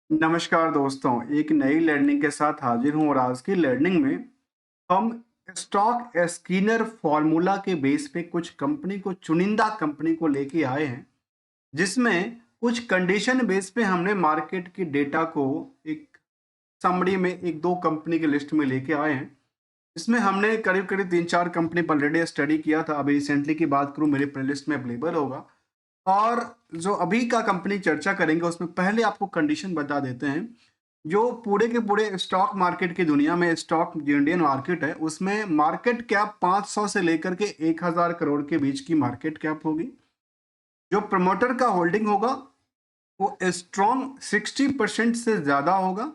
नमस्कार दोस्तों, एक नई लर्निंग के साथ हाजिर हूँ और आज की लर्निंग में हम स्टॉक स्किनर फॉर्मूला के बेस पे कुछ कंपनी को चुनिंदा कंपनी को लेके आए हैं, जिसमें कुछ कंडीशन बेस पे हमने मार्केट की डेटा को एक समरी में एक दो कंपनी की लिस्ट में लेके आए हैं। इसमें हमने करीब करीब 3-4 कंपनी पर ऑलरेडी स्टडी किया था। अभी रिसेंटली की बात करूँ, मेरे प्लेलिस्ट में अवेलेबल होगा। और जो अभी का कंपनी चर्चा करेंगे उसमें पहले आपको कंडीशन बता देते हैं। जो पूरे के पूरे स्टॉक मार्केट की दुनिया में स्टॉक जो इंडियन मार्केट है उसमें मार्केट कैप 500 से लेकर के 1000 करोड़ के बीच की मार्केट कैप होगी। जो प्रमोटर का होल्डिंग होगा वो स्ट्रॉन्ग 60% से ज्यादा होगा।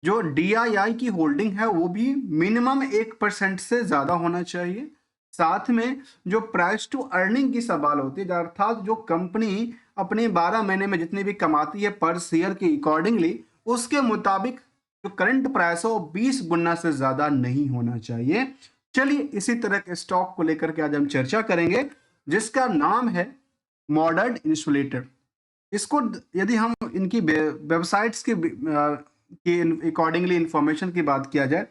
जो डीआईआई की होल्डिंग है वो भी मिनिमम 1% से ज्यादा होना चाहिए। साथ में जो प्राइस टू अर्निंग की सवाल होती है, अर्थात जो कंपनी अपने 12 महीने में जितनी भी कमाती है पर शेयर के अकॉर्डिंगली, उसके मुताबिक जो करंट प्राइस है वो 20 गुना से ज्यादा नहीं होना चाहिए। चलिए इसी तरह के स्टॉक को लेकर के आज हम चर्चा करेंगे, जिसका नाम है मॉडर्न इंसुलेटर। इसको यदि हम इनकी वेबसाइट्स के अकॉर्डिंगली इंफॉर्मेशन की बात किया जाए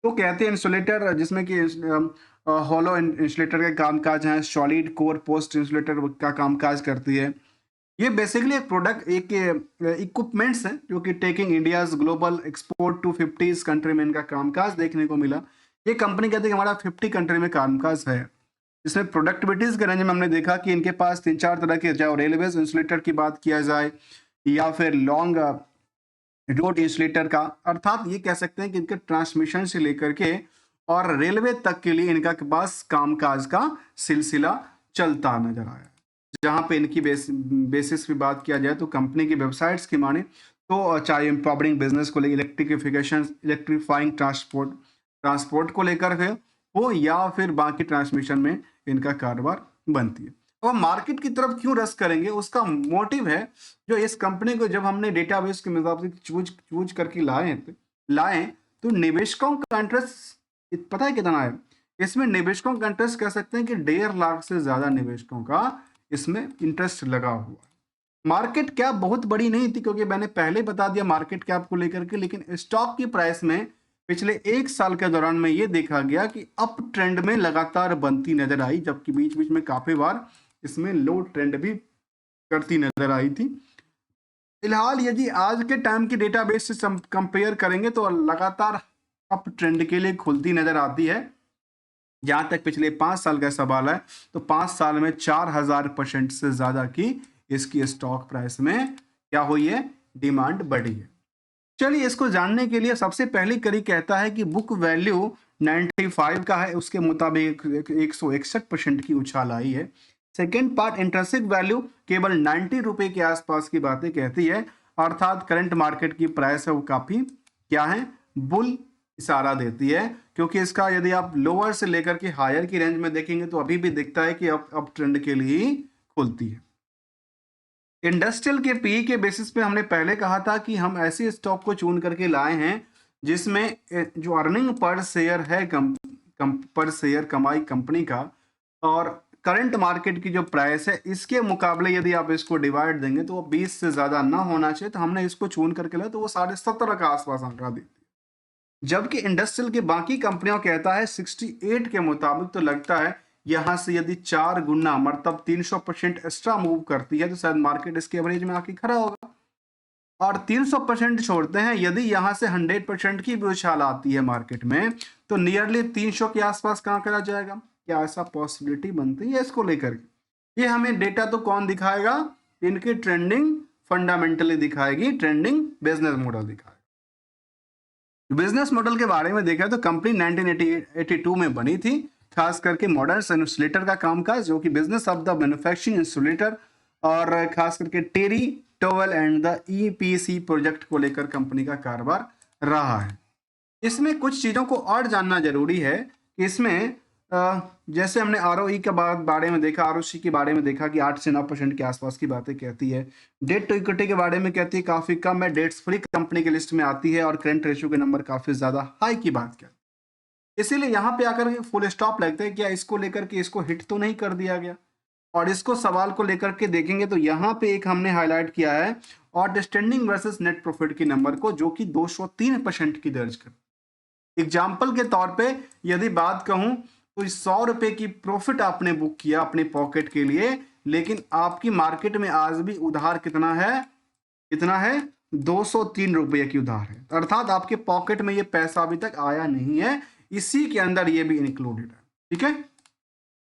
तो कहते हैं इंसुलेटर, जिसमें कि हॉलो इंसुलेटर के कामकाज हैं, सॉलिड कोर पोस्ट इंसुलेटर का कामकाज करती है। ये बेसिकली एक प्रोडक्ट एक इक्विपमेंट्स है जो कि taking India's global export to 50 country में इनका कामकाज देखने को मिला। ये कंपनी कहती है कि हमारा 50 कंट्री में कामकाज है। इसमें प्रोडक्टिविटीज के रेंज में हमने देखा कि इनके पास 3-4 तरह के, चाहे रेलवेज इंसुलेटर की बात किया जाए या फिर लॉन्ग रोड इंसुलेटर का, अर्थात ये कह सकते हैं कि इनके ट्रांसमिशन से लेकर के और रेलवे तक के लिए इनका पास कामकाज का सिलसिला चलता नजर आया। जहां पे इनकी बेसिस की बात किया जाए तो कंपनी की वेबसाइट्स की माने तो चाहे एम्पावरिंग बिजनेस को लेकर, इलेक्ट्रिफिकेशन, इलेक्ट्रीफाइंग ट्रांसपोर्ट को लेकर के हो या फिर बाकी ट्रांसमिशन में इनका कारोबार बनती है। अब हम मार्केट की तरफ क्यों रस करेंगे, उसका मोटिव है जो इस कंपनी को जब हमने डेटाबेस के मुताबिक चूज करके लाए तो निवेशकों का इंटरेस्ट पता है कितना है। इसमें निवेशकों का इंटरेस्ट कह सकते हैं कि 1.5 लाख से ज्यादा निवेशकों का इसमें इंटरेस्ट लगा हुआ है। मार्केट कैप बहुत बड़ी नहीं थी क्योंकि मैंने पहले बता दिया मार्केट कैप को लेकर के, लेकिन स्टॉक की प्राइस में पिछले 1 साल के दौरान में ये देखा गया कि अप ट्रेंड में लगातार बनती नजर आई, जबकि बीच बीच में काफी बार इसमें लो ट्रेंड भी करती नजर आई थी। फिलहाल यदि आज के टाइम की डेटाबेस से कंपेयर करेंगे तो लगातार अप ट्रेंड के लिए खुलती नजर आती है। जहां तक पिछले 5 साल का सवाल है तो 5 साल में 4000% से ज्यादा की इसकी स्टॉक प्राइस में क्या हुई है, डिमांड बढ़ी है। चलिए इसको जानने के लिए सबसे पहली कड़ी कहता है कि बुक वैल्यू 95 का है, उसके मुताबिक 161% की उछाल आई है। सेकेंड पार्ट इंट्रिंसिक वैल्यू केवल 90 रुपए के आसपास की बातें कहती है, अर्थात करंट मार्केट की प्राइस है वो काफी क्या है, बुल इशारा देती है। क्योंकि इसका यदि आप लोअर से लेकर के हायर की रेंज में देखेंगे तो अभी भी दिखता है कि अब ट्रेंड के लिए ही खुलती है। इंडस्ट्रियल के पी के बेसिस पे हमने पहले कहा था कि हम ऐसे स्टॉक को चुन करके लाए हैं जिसमें जो अर्निंग पर शेयर है पर शेयर कमाई कंपनी का और करंट मार्केट की जो प्राइस है इसके मुकाबले यदि आप इसको डिवाइड देंगे तो वो 20 से ज्यादा ना होना चाहिए। तो हमने इसको चुन करके लाया तो वो 17.5 का आसपास आंकड़ा देती है। जबकि इंडस्ट्रियल की बाकी कंपनियों कहता है 68 के मुताबिक, तो लगता है यहां से यदि 4 गुना मतलब 300% एक्स्ट्रा मूव करती है तो शायद मार्केट इसके एवरेज में आके खड़ा होगा। और 300% छोड़ते हैं, यदि यहां से 100% की भी उछाल आती है मार्केट में तो नियरली 300 के आसपास कहां करा जाएगा। क्या ऐसा पॉसिबिलिटी बनती है इसको लेकर के? ये हमें डेटा तो कौन दिखाएगा, इनकी ट्रेंडिंग फंडामेंटली दिखाएगी, ट्रेंडिंग बिजनेस मॉडल दिखाएगा। बिजनेस मॉडल के बारे में देखा तो कंपनी 1982 में बनी थी, खास करके मॉडर्न इंसुलेटर का कामकाज जो कि business of the manufacturing insulator और खास करके terry towel and the EPC project को लेकर कंपनी का कारोबार रहा है। इसमें कुछ चीजों को और जानना जरूरी है कि इसमें जैसे हमने आरओई के बारे में देखा, आरओसी के बारे में देखा कि 8 से 9% के आसपास की बातें कहती है। डेट टू इक्विटी के बारे में कहती है काफी कम है, डेट्स फ्री कंपनी की लिस्ट में आती है और करंट रेशियो के नंबर काफी ज्यादा हाई की बात कहती है। इसीलिए यहाँ पे आकर के फुल स्टॉप लगता है, क्या इसको लेकर के इसको हिट तो नहीं कर दिया गया। और इसको सवाल को लेकर के देखेंगे तो यहाँ पे एक हमने हाईलाइट किया है आउटस्टैंडिंग वर्सेस नेट प्रॉफिट के नंबर को, जो कि 203% की दर्ज कर। एग्जाम्पल के तौर पे यदि बात कहूं तो 100 रुपए की प्रॉफिट आपने बुक किया अपने पॉकेट के लिए, लेकिन आपकी मार्केट में आज भी उधार कितना है 203 रुपये की उधार है, अर्थात आपके पॉकेट में ये पैसा अभी तक आया नहीं है, इसी के अंदर ये भी इंक्लूडेड है। ठीक है,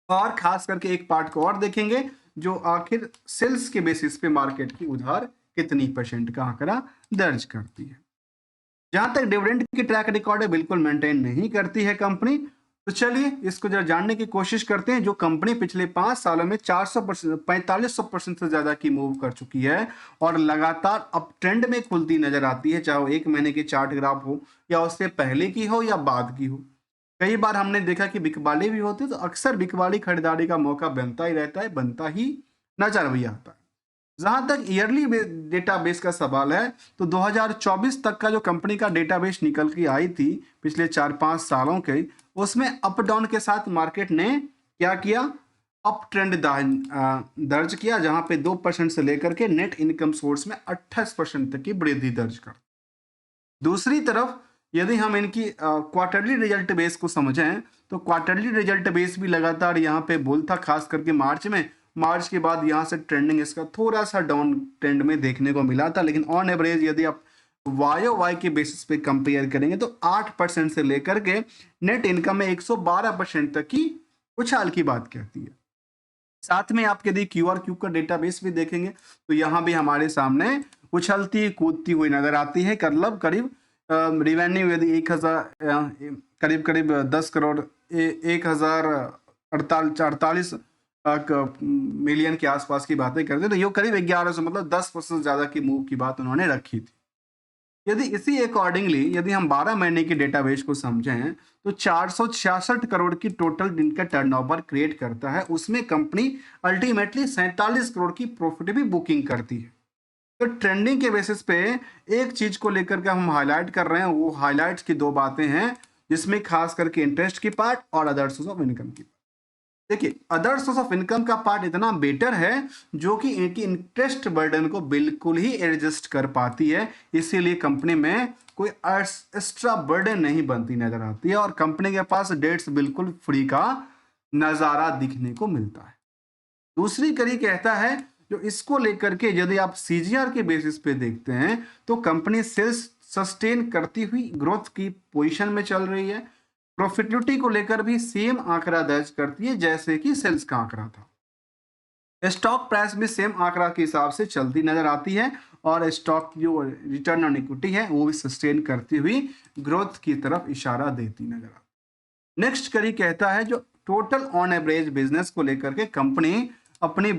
और खास करके एक पार्ट को और देखेंगे जो आखिर सेल्स के बेसिस पे मार्केट की उधार कितनी % का आंकड़ा दर्ज करती है। जहां तक डिविडेंड की ट्रैक रिकॉर्ड है, बिल्कुल मेंटेन नहीं करती है कंपनी। तो चलिए इसको जरा जानने की कोशिश करते हैं। जो कंपनी पिछले 5 सालों में 400% 4500% से ज्यादा की मूव कर चुकी है और लगातार अप ट्रेंड में खुलती नजर आती है, चाहे वो 1 महीने की चार्ट ग्राफ हो या उससे पहले की हो या बाद की हो। कई बार हमने देखा कि बिकवाली भी होती है, तो अक्सर बिकवाली खरीदारी का मौका बनता ही रहता है, बनता ही नजर भी आता है। जहां तक ईयरली डेटाबेस का सवाल है, तो 2024 तक का जो कंपनी का डेटाबेस निकल के आई थी पिछले 4-5 सालों के, उसमें अप डाउन के साथ मार्केट ने क्या किया, अप ट्रेंड दर्ज किया, जहां पे 2% से लेकर के नेट इनकम सोर्स में 28% तक की वृद्धि दर्ज कर। दूसरी तरफ यदि हम इनकी क्वार्टरली रिजल्ट बेस को समझें, तो क्वार्टरली रिजल्ट बेस भी लगातार यहाँ पे बोल था, खास करके मार्च के बाद यहाँ से ट्रेंडिंग इसका थोड़ा सा डाउन ट्रेंड में देखने को मिला था, लेकिन ऑन एवरेज यदि आप वाई के बेसिस पे कंपेयर करेंगे तो 8% से लेकर के नेट इनकम में 112% तक की उछाल की बात कहती है। साथ में आप यदि क्यू का डेटाबेस भी देखेंगे तो यहाँ भी हमारे सामने उछलती कूदती हुई नजर आती है। करीब रिवेन्यू यदि 10 करोड़ 1048 मिलियन के आसपास की बातें करते, तो ये करीब 1100 मतलब 10% ज्यादा की मूव की बात उन्होंने रखी थी। यदि इसी अकॉर्डिंगली यदि हम 12 महीने की डेटाबेस को समझें तो 466 करोड़ की टोटल दिन का टर्नओवर क्रिएट करता है, उसमें कंपनी अल्टीमेटली 47 करोड़ की प्रॉफिट भी बुकिंग करती है। तो ट्रेंडिंग के बेसिस पे एक चीज को लेकर के हम हाईलाइट कर रहे हैं, वो हाईलाइट्स की 2 बातें हैं, जिसमें खास करके इंटरेस्ट की पार्ट और अदर सोर्स ऑफ इनकम की। देखिए अदर सोर्स ऑफ इनकम का पार्ट इतना बेटर है जो कि इनकी इंटरेस्ट बर्डन को बिल्कुल ही एडजस्ट कर पाती है, इसीलिए कंपनी में कोई एक्स्ट्रा बर्डन नहीं बनती नजर आती है और कंपनी के पास डेट्स बिल्कुल फ्री का नजारा दिखने को मिलता है। दूसरी कड़ी कहता है जो इसको लेकर के यदि आप सीजीआर के बेसिस पे देखते हैं तो कंपनी सेल्स सस्टेन करती हुई ग्रोथ की पोजीशन में चल रही है। प्रॉफिटेबिलिटी को लेकर भी सेम आंकड़ा दर्ज करती है जैसे कि सेल्स का आंकड़ा था। स्टॉक प्राइस भी सेम आंकड़ा के हिसाब से चलती नजर आती है और स्टॉक जो रिटर्न ऑन इक्विटी है वो भी सस्टेन करती हुई ग्रोथ की तरफ इशारा देती नजर आती है। नेक्स्ट कड़ी कहता है जो टोटल ऑन एवरेज बिजनेस को लेकर के कंपनी अपनी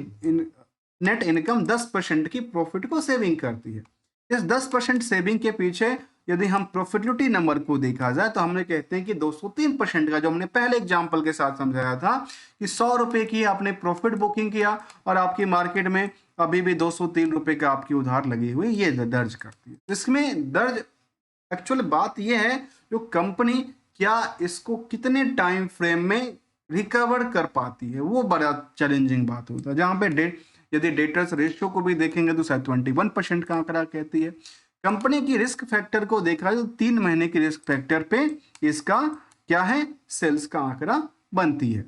नेट इनकम 10% की प्रॉफिट को सेविंग करती है। इस 10% सेविंग के पीछे यदि हम प्रॉफिटेबिलिटी नंबर को देखा जाए तो हमने कहते हैं कि 203% का, जो हमने पहले एग्जांपल के साथ समझाया था कि 100 रुपए की आपने प्रॉफिट बुकिंग किया और आपकी मार्केट में अभी भी 203 रुपए का आपकी उधार लगी हुई, ये दर्ज करती है। इसमें दर्ज एक्चुअल बात यह है जो कंपनी क्या इसको कितने टाइम फ्रेम में रिकवर कर पाती है, वो बड़ा चैलेंजिंग बात होता है। जहां पे यदि डेटर्स रेशियो को भी देखेंगे तो शायद 21% का आंकड़ा कहती है। कंपनी की रिस्क फैक्टर को देखा जाए तो 3 महीने की रिस्क फैक्टर पे इसका क्या है, सेल्स का आंकड़ा बनती है।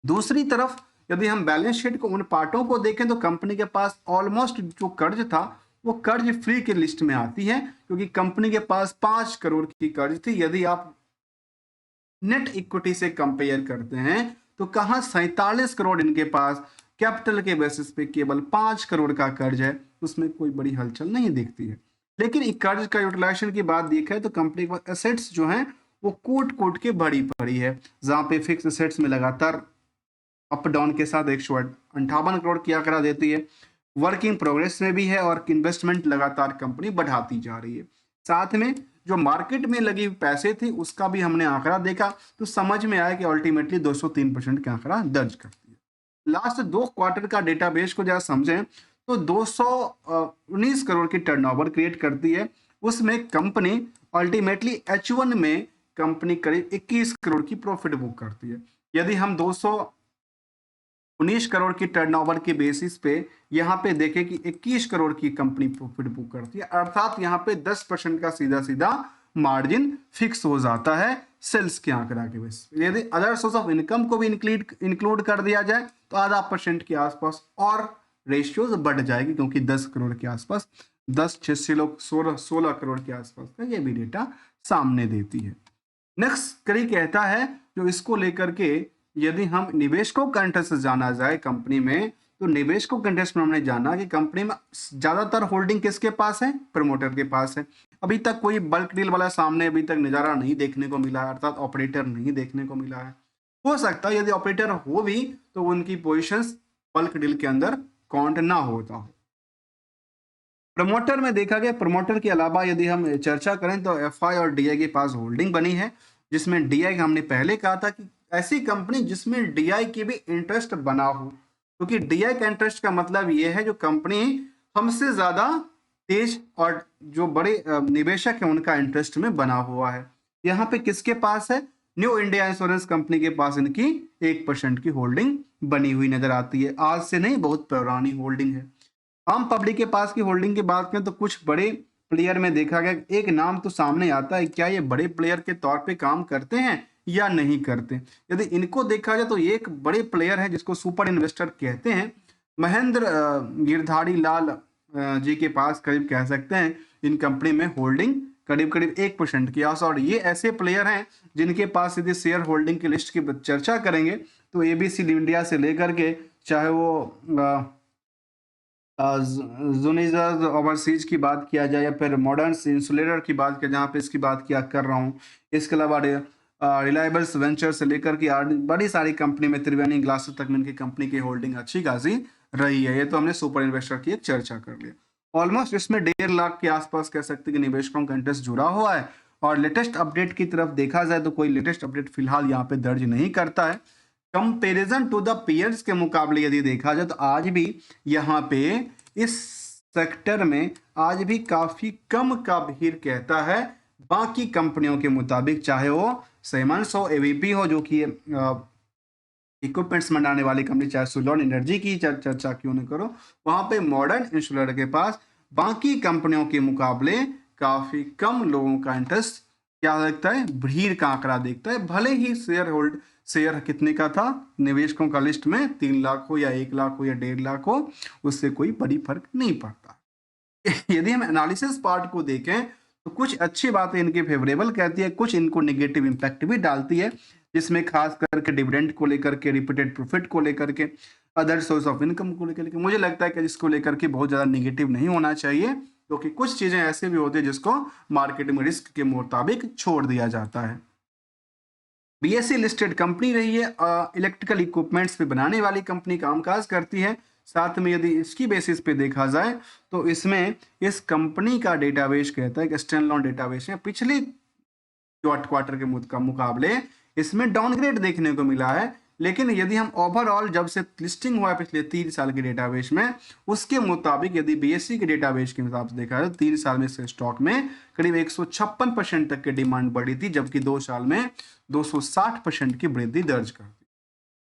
दूसरी तरफ यदि हम बैलेंस शीट को उन पार्टों को देखें तो कंपनी के पास ऑलमोस्ट जो कर्ज था वो कर्ज फ्री की लिस्ट में आती है, क्योंकि कंपनी के पास 5 करोड़ की कर्ज थी। यदि आप नेट इक्विटी से कंपेयर करते हैं तो कहां 47 करोड़ इनके पास कैपिटल के बेसिस पे केवल 5 करोड़ का कर्ज है, उसमें कोई बड़ी हलचल नहीं दिखती है। लेकिन कर्ज का यूटिलाइजेशन की बात देखा है तो कंपनी के पास एसेट्स जो हैं वो कोट के भरी पड़ी है, जहां पे फिक्स एसेट्स में लगातार अप डाउन के साथ 158 करोड़ की आंकड़ा देती है। वर्किंग प्रोग्रेस में भी है और इन्वेस्टमेंट लगातार कंपनी बढ़ाती जा रही है। साथ में जो मार्केट में लगी पैसे थी उसका भी हमने आंकड़ा देखा तो समझ में आया कि अल्टीमेटली 203% का आंकड़ा दर्ज करती है। लास्ट 2 क्वार्टर का डेटाबेस को जरा समझें तो 219 करोड़ की टर्नओवर क्रिएट करती है। उसमें कंपनी अल्टीमेटली H1 में कंपनी करीब 21 करोड़ की प्रॉफिट बुक करती है। यदि हम 19 करोड़ की टर्नओवर के बेसिस पे यहाँ पे देखें कि 21 करोड़ की कंपनी प्रॉफिट बुक करती है, अर्थात यहाँ पे 10% का सीधा सीधा मार्जिन फिक्स हो जाता है सेल्स के आंकड़ा के बेस। यदि अदर सोर्स ऑफ इनकम को भी इंक्लूड कर दिया जाए तो आधा परसेंट के आसपास और रेशियोज बढ़ जाएगी, क्योंकि 10 करोड़ के आसपास 10 लोग 16 करोड़ के आसपास का ये भी डेटा सामने देती है। नेक्स्ट करी कहता है जो इसको लेकर के यदि हम निवेशकों का इंटरेस्ट जाना जाए कंपनी में, तो निवेशकों के इंटरेस्ट में हमने जाना कि कंपनी में ज्यादातर होल्डिंग किसके पास है, प्रमोटर के पास है। अभी तक कोई बल्क डील वाला सामने अभी तक नजारा नहीं देखने को मिला है, अर्थात ऑपरेटर नहीं देखने को मिला है। हो सकता है यदि ऑपरेटर हो भी तो उनकी पोजीशंस बल्क डील के अंदर काउंट ना होता हो। प्रमोटर में देखा गया, प्रमोटर के अलावा यदि हम चर्चा करें तो एफआई और डीआई के पास होल्डिंग बनी है, जिसमें डीआई हमने पहले कहा था कि ऐसी कंपनी जिसमें डीआई की भी इंटरेस्ट बना हो, क्योंकि डीआई का इंटरेस्ट का मतलब ये है जो कंपनी हमसे ज्यादा तेज और जो बड़े निवेशक है उनका इंटरेस्ट में बना हुआ है। यहाँ पे किसके पास है, न्यू इंडिया इंश्योरेंस कंपनी के पास इनकी 1% की होल्डिंग बनी हुई नजर आती है। आज से नहीं, बहुत पुरानी होल्डिंग है। आम पब्लिक के पास की होल्डिंग की बात करें तो कुछ बड़े प्लेयर में देखा गया, एक नाम तो सामने आता है, क्या ये बड़े प्लेयर के तौर पे काम करते हैं या नहीं करते। यदि इनको देखा जाए तो ये एक बड़े प्लेयर है जिसको सुपर इन्वेस्टर कहते हैं। महेंद्र गिरधारी लाल जी के पास करीब कह सकते हैं इन कंपनी में होल्डिंग करीब करीब 1% की आस, और ये ऐसे प्लेयर हैं जिनके पास यदि शेयर होल्डिंग की लिस्ट की चर्चा करेंगे तो एबीसी इंडिया से लेकर के चाहे वो जूनिजर्स ओवरसीज की बात किया जाए या फिर मॉडर्न इंसुलेटर की बात किया, जहाँ पे इसकी बात किया कर रहा हूँ। इसके अलावा रिलायबल्स वेंचर से लेकर के बड़ी सारी कंपनी में त्रिवेणी ग्लासेस तक में इनकी कंपनी की होल्डिंग अच्छी खासी रही है। ये तो हमने सुपर इन्वेस्टर की एक चर्चा कर लिया। ऑलमोस्ट इसमें 1.5 लाख के आसपास कह सकते हैं कि निवेशकों का इंटरेस्ट जुड़ा हुआ है। और लेटेस्ट अपडेट की तरफ देखा जाए तो कोई लेटेस्ट अपडेट फिलहाल यहाँ पे दर्ज नहीं करता है। कंपेरिजन टू द पीयर्स के मुकाबले यदि देखा जाए तो आज भी यहाँ पे इस सेक्टर में आज भी काफी कम का भीड़ कहता है बाकी कंपनियों के मुताबिक, चाहे वो सेमंस हो, एवीपी हो जो कि इक्विपमेंट्स बनाने वाली कंपनी, चाहे सुलॉन एनर्जी की चर्चा क्यों न करो, वहां पे मॉडर्न इंसुलेटर के पास बाकी कंपनियों के मुकाबले काफी कम लोगों का इंटरेस्ट क्या देखता है, भीड़ का आंकड़ा देखता है। भले ही शेयर कितने का था निवेशकों का लिस्ट में, 3 लाख हो या 1 लाख हो या 1.5 लाख हो, उससे कोई बड़ी फर्क नहीं पड़ता। यदि हम एनालिसिस पार्ट को देखें तो कुछ अच्छी बातें इनके फेवरेबल कहती है, कुछ इनको नेगेटिव इंपैक्ट भी डालती है, जिसमें खास करके डिविडेंड को लेकर के, रिपीटेड प्रॉफिट को लेकर के, अदर सोर्स ऑफ इनकम को लेकर के। मुझे लगता है कि जिसको लेकर के बहुत ज्यादा नेगेटिव नहीं होना चाहिए, क्योंकि तो कुछ चीजें ऐसे भी होती है जिसको मार्केट में रिस्क के मुताबिक छोड़ दिया जाता है। बीएसई लिस्टेड कंपनी रही है, इलेक्ट्रिकल इक्विपमेंट्स पे बनाने वाली कंपनी कामकाज करती है। साथ में यदि इसकी बेसिस पे देखा जाए तो इसमें इस कंपनी का डेटाबेस कहता है कि स्टैंडअलोन डेटाबेस है, पिछले क्वार्टर के मुकाबले इसमें डाउनग्रेड देखने को मिला है। लेकिन यदि हम ओवरऑल जब से लिस्टिंग हुआ है पिछले 3 साल के डेटाबेस में, उसके मुताबिक यदि बीएसई के डेटाबेस के हिसाब से देखा जाए तो 3 साल में से स्टॉक में करीब 156% तक की डिमांड बढ़ी थी, जबकि 2 साल में 260% की वृद्धि दर्ज कर दी।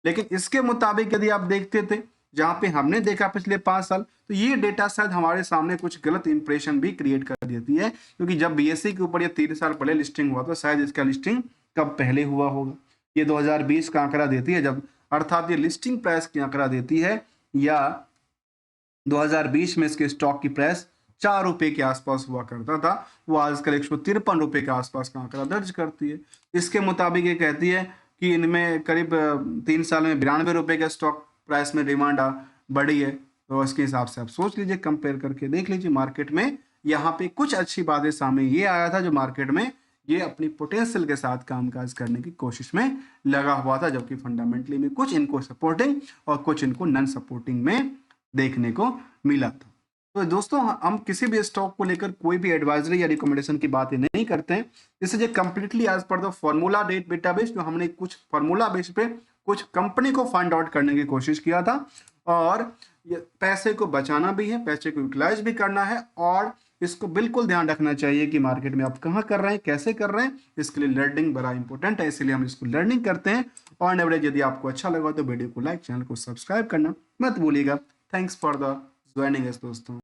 लेकिन इसके मुताबिक यदि आप देखते थे, जहां पे हमने देखा पिछले 5 साल, तो ये डेटा शायद हमारे सामने कुछ गलत इंप्रेशन भी क्रिएट कर देती है, क्योंकि जब बीएसई के ऊपर ये 3 साल पहले लिस्टिंग हुआ तो शायद इसका लिस्टिंग कब पहले हुआ होगा। ये 2020 का आंकड़ा देती है जब, अर्थात ये लिस्टिंग प्राइस की आंकड़ा देती है, या 2020 में इसके स्टॉक की प्राइस 4 रुपए के आसपास हुआ करता था, वो आजकल 153 रुपए के आसपास का आंकड़ा दर्ज करती है। इसके मुताबिक ये कहती है कि इनमें करीब 3 साल में 92 रुपए के स्टॉक प्राइस में डिमांड बढ़ी है। तो इसके हिसाब से आप सोच लीजिए, कंपेयर करके देख लीजिए मार्केट में। यहाँ पे कुछ अच्छी बातें सामने ये आया था जो मार्केट में ये अपनी पोटेंशियल के साथ कामकाज करने की कोशिश में लगा हुआ था, जबकि फंडामेंटली में कुछ इनको सपोर्टिंग और कुछ इनको नॉन सपोर्टिंग में देखने को मिला था। तो दोस्तों, हम किसी भी स्टॉक को लेकर कोई भी एडवाइजरी या रिकमेंडेशन की बातें नहीं करते हैं। This is completely as per the formula database, जो हमने कुछ फॉर्मूला बेस पे कुछ कंपनी को फाइंड आउट करने की कोशिश किया था, और पैसे को बचाना भी है, पैसे को यूटिलाइज भी करना है, और इसको बिल्कुल ध्यान रखना चाहिए कि मार्केट में आप कहाँ कर रहे हैं, कैसे कर रहे हैं। इसके लिए लर्निंग बड़ा इंपॉर्टेंट है, इसलिए हम इसको लर्निंग करते हैं। ऑन एवरेज यदि आपको अच्छा लगा तो वीडियो को लाइक, चैनल को सब्सक्राइब करना मत भूलिएगा। Thanks for the joining us दोस्तों।